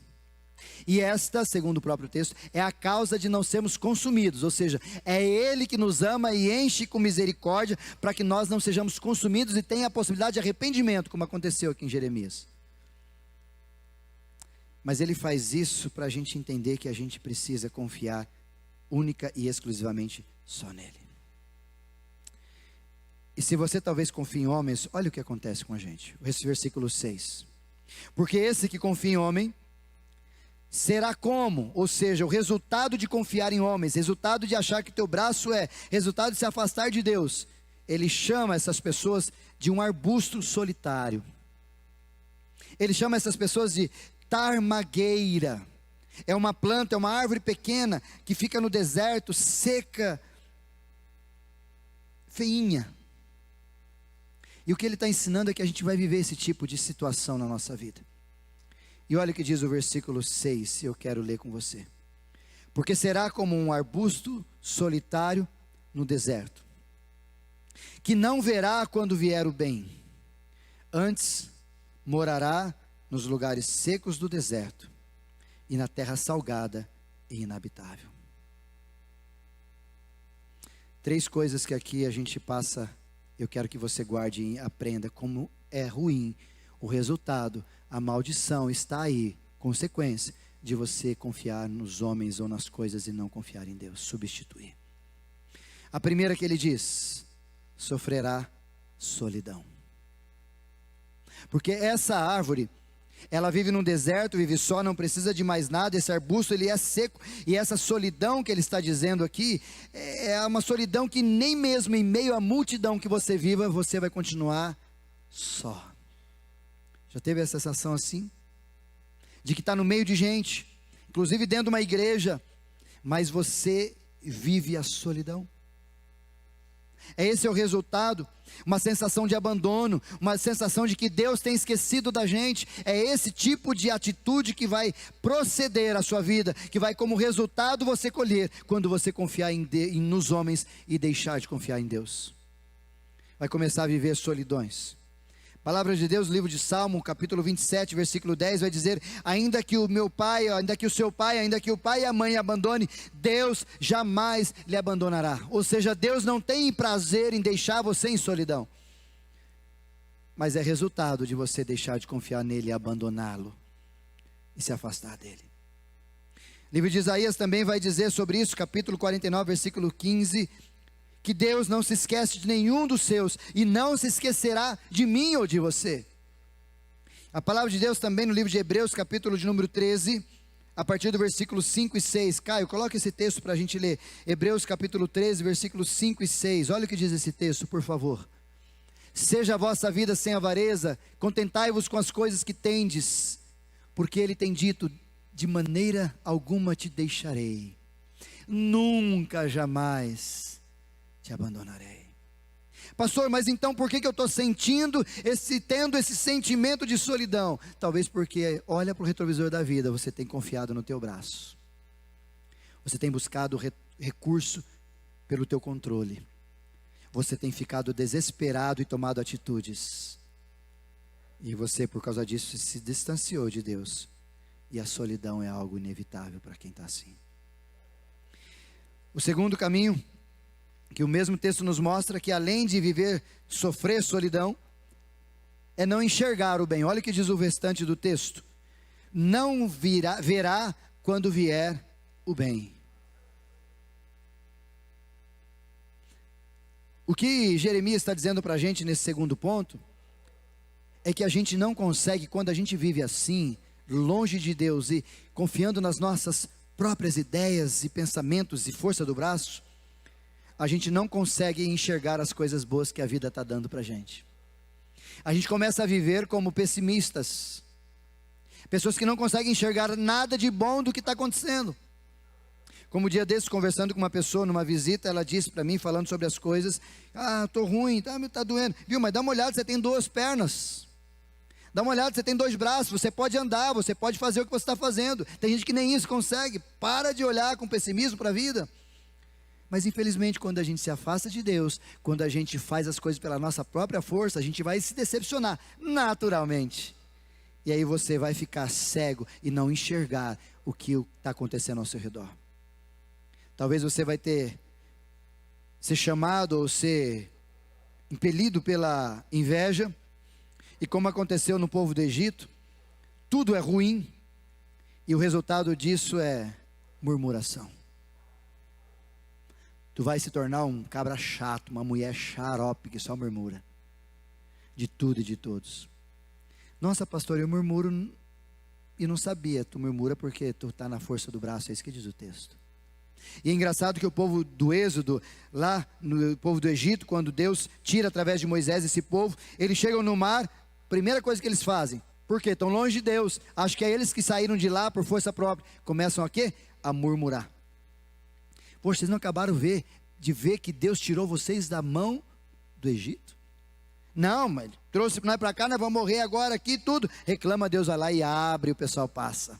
E esta, segundo o próprio texto, é a causa de não sermos consumidos, ou seja, é Ele que nos ama e enche com misericórdia para que nós não sejamos consumidos e tenha a possibilidade de arrependimento, como aconteceu aqui em Jeremias. Mas Ele faz isso para a gente entender que a gente precisa confiar única e exclusivamente só nele. E se você talvez confie em homens, olha o que acontece com a gente. Esse versículo 6. Porque esse que confia em homem, será como? Ou seja, o resultado de confiar em homens, resultado de achar que teu braço resultado de se afastar de Deus. Ele chama essas pessoas de um arbusto solitário. Ele chama essas pessoas de tarmagueira. É uma planta, é uma árvore pequena que fica no deserto, seca, feinha. E o que ele está ensinando é que a gente vai viver esse tipo de situação na nossa vida. E olha o que diz o versículo 6, eu quero ler com você. Porque será como um arbusto solitário no deserto, que não verá quando vier o bem, antes morará nos lugares secos do deserto, e na terra salgada e inabitável. 3 coisas que aqui a gente passa, eu quero que você guarde e aprenda como é ruim o resultado, a maldição está aí, consequência de você confiar nos homens ou nas coisas e não confiar em Deus, substituir. A primeira que ele diz, sofrerá solidão. Porque essa árvore, ela vive num deserto, vive só, não precisa de mais nada. Esse arbusto, ele é seco. E essa solidão que ele está dizendo aqui, é uma solidão que nem mesmo em meio à multidão que você viva, você vai continuar só. Já teve essa sensação assim? De que está no meio de gente, inclusive dentro de uma igreja, mas você vive a solidão? Esse é o resultado, uma sensação de abandono, uma sensação de que Deus tem esquecido da gente. É esse tipo de atitude que vai proceder a sua vida, que vai como resultado você colher, quando você confiar nos homens e deixar de confiar em Deus. Vai começar a viver solidões. Palavra de Deus, livro de Salmo, capítulo 27, versículo 10, vai dizer: ainda que o meu pai, ainda que o seu pai, ainda que o pai e a mãe abandone, Deus jamais lhe abandonará. Ou seja, Deus não tem prazer em deixar você em solidão, mas é resultado de você deixar de confiar nele e abandoná-lo e se afastar dele. O livro de Isaías também vai dizer sobre isso, capítulo 49, versículo 15, que Deus não se esquece de nenhum dos seus, e não se esquecerá de mim ou de você. A palavra de Deus também no livro de Hebreus, capítulo de número 13, a partir do versículo 5 e 6. Caio, coloca esse texto para a gente ler. Hebreus capítulo 13, versículos 5 e 6. Olha o que diz esse texto, por favor. Seja a vossa vida sem avareza, contentai-vos com as coisas que tendes, porque ele tem dito: de maneira alguma te deixarei, nunca jamais te abandonarei. Pastor, mas então por que eu estou tendo esse sentimento de solidão? Talvez porque olha para o retrovisor da vida, você tem confiado no teu braço, você tem buscado recurso pelo teu controle, você tem ficado desesperado e tomado atitudes, e você por causa disso se distanciou de Deus, e a solidão é algo inevitável para quem está assim. O segundo caminho que o mesmo texto nos mostra, que além de sofrer solidão, é não enxergar o bem. Olha o que diz o restante do texto: não verá quando vier o bem. O que Jeremias está dizendo para a gente nesse segundo ponto, é que a gente não consegue, quando a gente vive assim, longe de Deus e confiando nas nossas próprias ideias e pensamentos e força do braço, a gente não consegue enxergar as coisas boas que a vida está dando para a gente. A gente começa a viver como pessimistas, pessoas que não conseguem enxergar nada de bom do que está acontecendo. Como um dia desses, conversando com uma pessoa numa visita, ela disse para mim, falando sobre as coisas: estou ruim, tá doendo. Viu, mas dá uma olhada, você tem 2 pernas. Dá uma olhada, você tem 2 braços, você pode andar, você pode fazer o que você está fazendo. Tem gente que nem isso consegue. Para de olhar com pessimismo para a vida. Mas infelizmente, quando a gente se afasta de Deus, quando a gente faz as coisas pela nossa própria força, a gente vai se decepcionar, naturalmente. E aí você vai ficar cego e não enxergar o que está acontecendo ao seu redor. Talvez você vai ser chamado ou ser impelido pela inveja. E como aconteceu no povo do Egito, tudo é ruim. E o resultado disso é murmuração. Tu vai se tornar um cabra chato, uma mulher xarope que só murmura. De tudo e de todos. Nossa, pastor, eu murmuro e não sabia. Tu murmura porque tu está na força do braço, é isso que diz o texto. E é engraçado que o povo do Êxodo, lá no povo do Egito, quando Deus tira através de Moisés esse povo, eles chegam no mar, primeira coisa que eles fazem, por quê? Estão longe de Deus, acho que é eles que saíram de lá por força própria, começam a quê? A murmurar. Poxa, vocês não acabaram de ver que Deus tirou vocês da mão do Egito? Não, mas trouxe nós para cá, nós vamos morrer agora aqui, tudo. Reclama, Deus vai lá e abre, e o pessoal passa.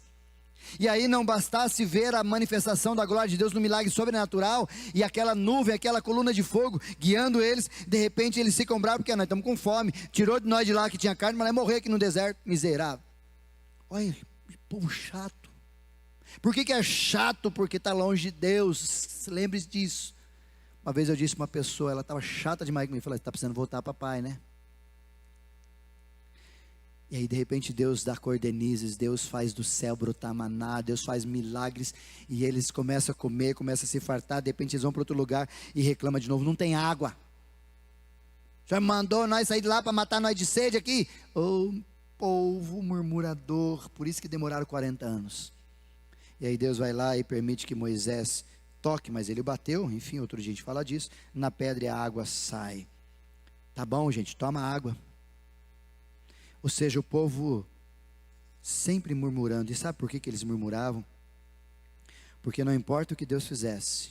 E aí não bastasse ver a manifestação da glória de Deus no milagre sobrenatural, e aquela nuvem, aquela coluna de fogo, guiando eles, de repente eles ficam bravos, porque nós estamos com fome, tirou de nós de lá que tinha carne, mas nós morrer aqui no deserto, miserável. Olha, povo chato. Por que é chato? Porque está longe de Deus, lembre-se disso. Uma vez eu disse para uma pessoa, ela estava chata demais comigo, eu falei, está precisando voltar para pai, né? E aí de repente Deus dá cordenizes, Deus faz do céu brotar maná, Deus faz milagres, e eles começam a comer, começam a se fartar, de repente eles vão para outro lugar e reclamam de novo, não tem água. O Senhor mandou nós sair de lá para matar nós de sede aqui? Ô povo murmurador, por isso que demoraram 40 anos. E aí Deus vai lá e permite que Moisés toque, mas ele bateu, enfim, outro dia a gente fala disso, na pedra e a água sai. Tá bom, gente, toma água. Ou seja, o povo sempre murmurando. E sabe por que eles murmuravam? Porque não importa o que Deus fizesse,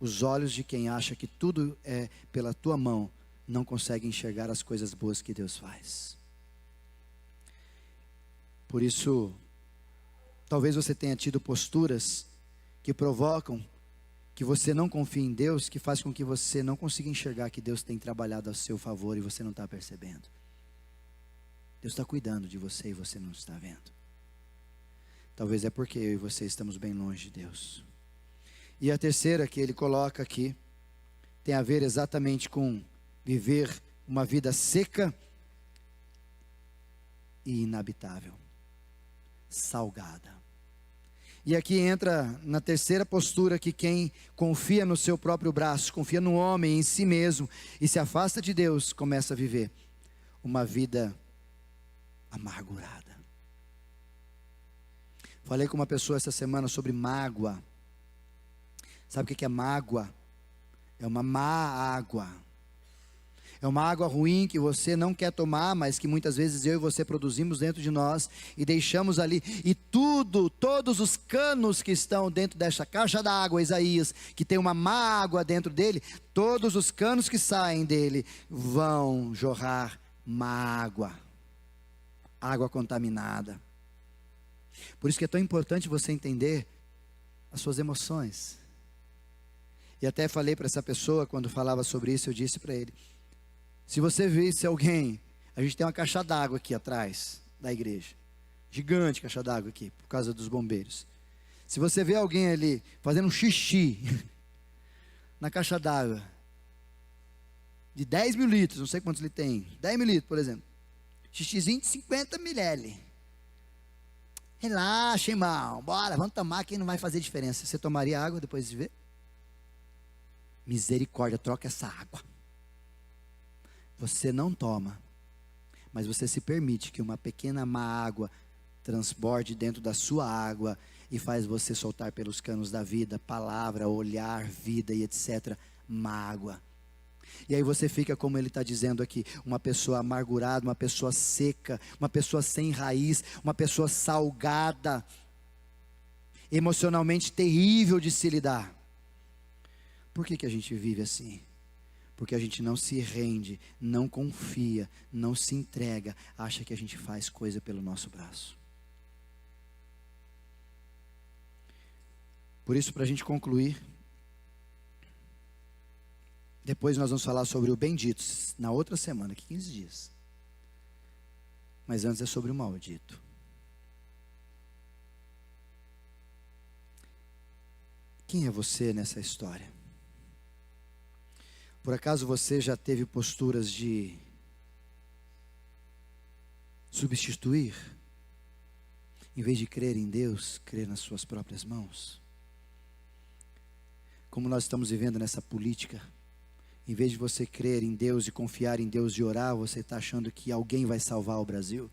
os olhos de quem acha que tudo é pela tua mão, não conseguem enxergar as coisas boas que Deus faz. Por isso, talvez você tenha tido posturas que provocam que você não confie em Deus, que faz com que você não consiga enxergar que Deus tem trabalhado a seu favor e você não está percebendo. Deus está cuidando de você e você não está vendo. Talvez é porque eu e você estamos bem longe de Deus. E a terceira que ele coloca aqui tem a ver exatamente com viver uma vida seca e inabitável, salgada. E aqui entra na terceira postura que quem confia no seu próprio braço, confia no homem, em si mesmo, e se afasta de Deus, começa a viver uma vida amargurada. Falei com uma pessoa essa semana sobre mágoa. Sabe o que é mágoa? É uma má água. É uma água ruim que você não quer tomar, mas que muitas vezes eu e você produzimos dentro de nós e deixamos ali. E todos os canos que estão dentro dessa caixa d'água, Isaías, que tem uma má água dentro dele, todos os canos que saem dele vão jorrar má água. Água contaminada. Por isso que é tão importante você entender as suas emoções. E até falei para essa pessoa, quando falava sobre isso, eu disse para ele: se você visse alguém, a gente tem uma caixa d'água aqui atrás da igreja, gigante caixa d'água aqui, por causa dos bombeiros. Se você vê alguém ali fazendo um xixi na caixa d'água de 10 mil litros, não sei quantos litros tem, 10 mil litros, por exemplo, xixizinho de 50 ml. Relaxa, irmão, bora, vamos tomar, que não vai fazer diferença. Você tomaria água depois de ver? Misericórdia, troca essa água. Você não toma, mas você se permite que uma pequena má água transborde dentro da sua água e faz você soltar pelos canos da vida, palavra, olhar, vida e etc. Mágoa. E aí você fica, como ele está dizendo aqui, uma pessoa amargurada, uma pessoa seca, uma pessoa sem raiz, uma pessoa salgada, emocionalmente terrível de se lidar. Por que a gente vive assim? Porque a gente não se rende, não confia, não se entrega, acha que a gente faz coisa pelo nosso braço. Por isso, para a gente concluir, depois nós vamos falar sobre o bendito, na outra semana, que 15 dias. Mas antes é sobre o maldito. Quem é você nessa história? Por acaso você já teve posturas de substituir? Em vez de crer em Deus, crer nas suas próprias mãos? Como nós estamos vivendo nessa política, em vez de você crer em Deus e confiar em Deus e orar, você está achando que alguém vai salvar o Brasil?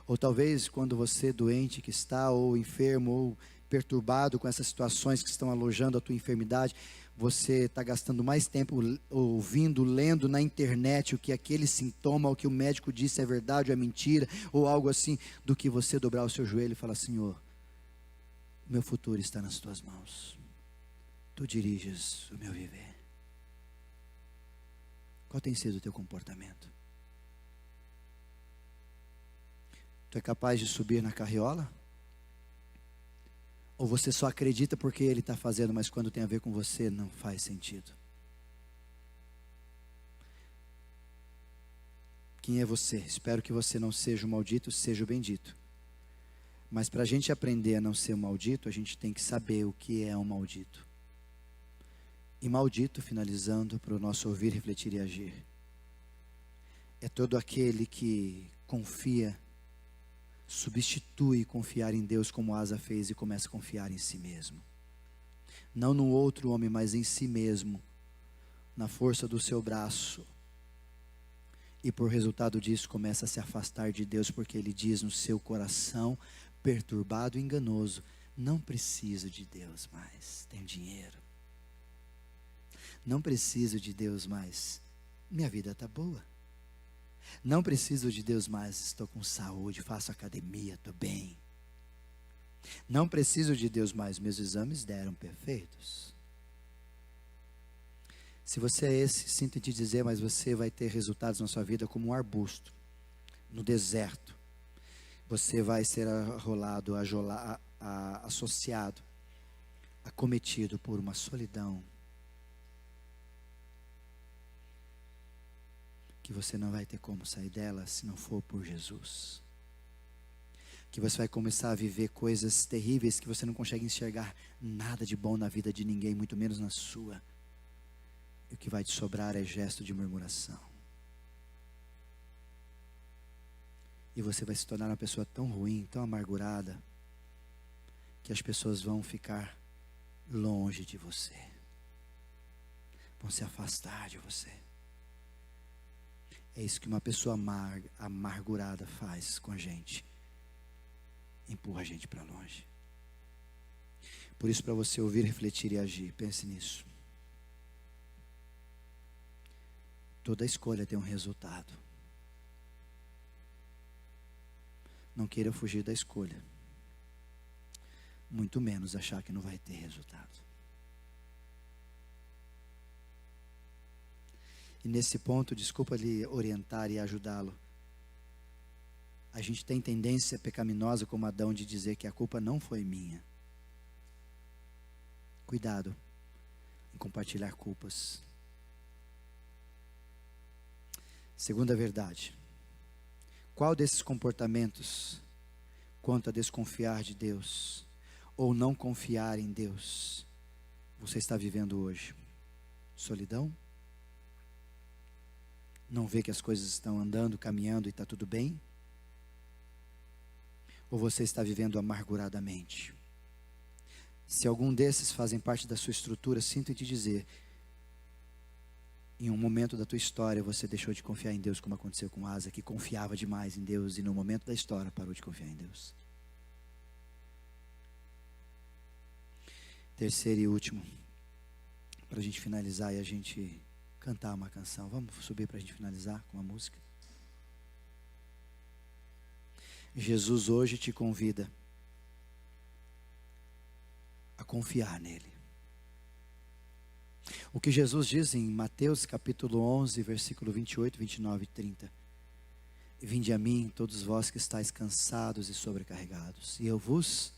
Ou talvez quando você doente que está, ou enfermo, ou perturbado com essas situações que estão alojando a tua enfermidade, você está gastando mais tempo ouvindo, lendo na internet o que aquele sintoma, o que o médico disse é verdade ou é mentira, ou algo assim, do que você dobrar o seu joelho e falar: Senhor, meu futuro está nas tuas mãos, tu diriges o meu viver. Qual tem sido o teu comportamento? Tu é capaz de subir na carriola? Ou você só acredita porque ele está fazendo, mas quando tem a ver com você não faz sentido? Quem é você? Espero que você não seja o maldito, seja o bendito. Mas para a gente aprender a não ser um maldito, a gente tem que saber o que é um maldito. E maldito, finalizando, para o nosso ouvir, refletir e agir, é todo aquele que confia, substitui confiar em Deus como Asa fez e começa a confiar em si mesmo. Não no outro homem, mas em si mesmo, na força do seu braço. E por resultado disso começa a se afastar de Deus, porque ele diz no seu coração, perturbado e enganoso: não preciso de Deus mais, tenho dinheiro. Não preciso de Deus mais, minha vida está boa. Não preciso de Deus mais, estou com saúde, faço academia, estou bem. Não preciso de Deus mais, meus exames deram perfeitos. Se você é esse, sinto em te dizer, mas você vai ter resultados na sua vida como um arbusto, no deserto. Você vai ser arrolado, associado, acometido por uma solidão que você não vai ter como sair dela se não for por Jesus. Que você vai começar a viver coisas terríveis que você não consegue enxergar nada de bom na vida de ninguém, muito menos na sua. E o que vai te sobrar é gesto de murmuração. E você vai se tornar uma pessoa tão ruim, tão amargurada, que as pessoas vão ficar longe de você. Vão se afastar de você. É isso que uma pessoa amargurada faz com a gente. Empurra a gente para longe. Por isso, para você ouvir, refletir e agir, pense nisso. Toda escolha tem um resultado. Não queira fugir da escolha. Muito menos achar que não vai ter resultado. E nesse ponto, desculpa lhe orientar e ajudá-lo. A gente tem tendência pecaminosa como Adão de dizer que a culpa não foi minha. Cuidado em compartilhar culpas. Segunda verdade. Qual desses comportamentos, quanto a desconfiar de Deus, ou não confiar em Deus, você está vivendo hoje? Solidão? Não vê que as coisas estão andando, caminhando e está tudo bem? Ou você está vivendo amarguradamente? Se algum desses fazem parte da sua estrutura, sinto te dizer, Em um momento da tua história, você deixou de confiar em Deus, como aconteceu com Asa, que confiava demais em Deus, e no momento da história parou de confiar em Deus. Terceiro e último, para a gente finalizar e a gente cantar uma canção. Vamos subir para a gente finalizar com uma música? Jesus hoje te convida a confiar nele. O que Jesus diz em Mateus capítulo 11, versículo 28, 29 e 30. Vinde a mim, todos vós que estáis cansados e sobrecarregados, e eu vos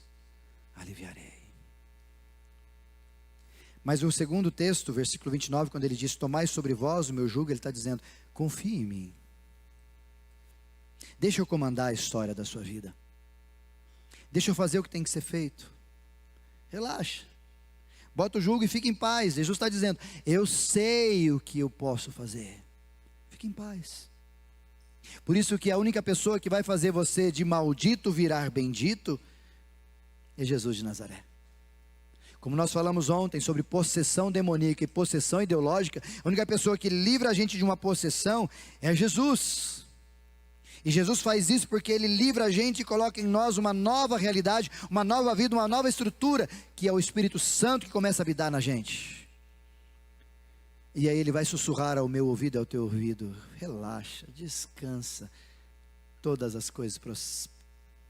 aliviarei. Mas o segundo texto, versículo 29, quando ele diz, tomai sobre vós o meu jugo, ele está dizendo, confie em mim. Deixa eu comandar a história da sua vida. Deixa eu fazer o que tem que ser feito. Relaxa. Bota o jugo e fique em paz. Jesus está dizendo, eu sei o que eu posso fazer. Fique em paz. Por isso que a única pessoa que vai fazer você de maldito virar bendito é Jesus de Nazaré. Como nós falamos ontem sobre possessão demoníaca e possessão ideológica, a única pessoa que livra a gente de uma possessão é Jesus. E Jesus faz isso porque Ele livra a gente e coloca em nós uma nova realidade, uma nova vida, uma nova estrutura, que é o Espírito Santo que começa a habitar na gente. E aí Ele vai sussurrar ao meu ouvido e ao teu ouvido, relaxa, descansa, todas as coisas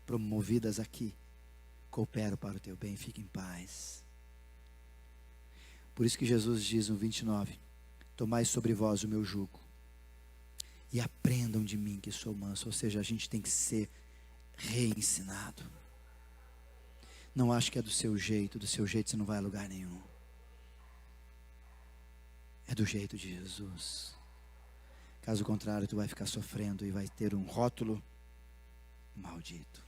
promovidas aqui, cooperam para o teu bem, fique em paz. Por isso que Jesus diz no 29, tomai sobre vós o meu jugo, e aprendam de mim que sou manso. Ou seja, a gente tem que ser reensinado. Não acho que é do seu jeito você não vai a lugar nenhum. É do jeito de Jesus. Caso contrário, tu vai ficar sofrendo e vai ter um rótulo maldito.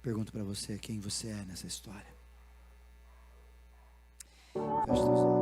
Pergunto para você, quem você é nessa história? Feche os olhos.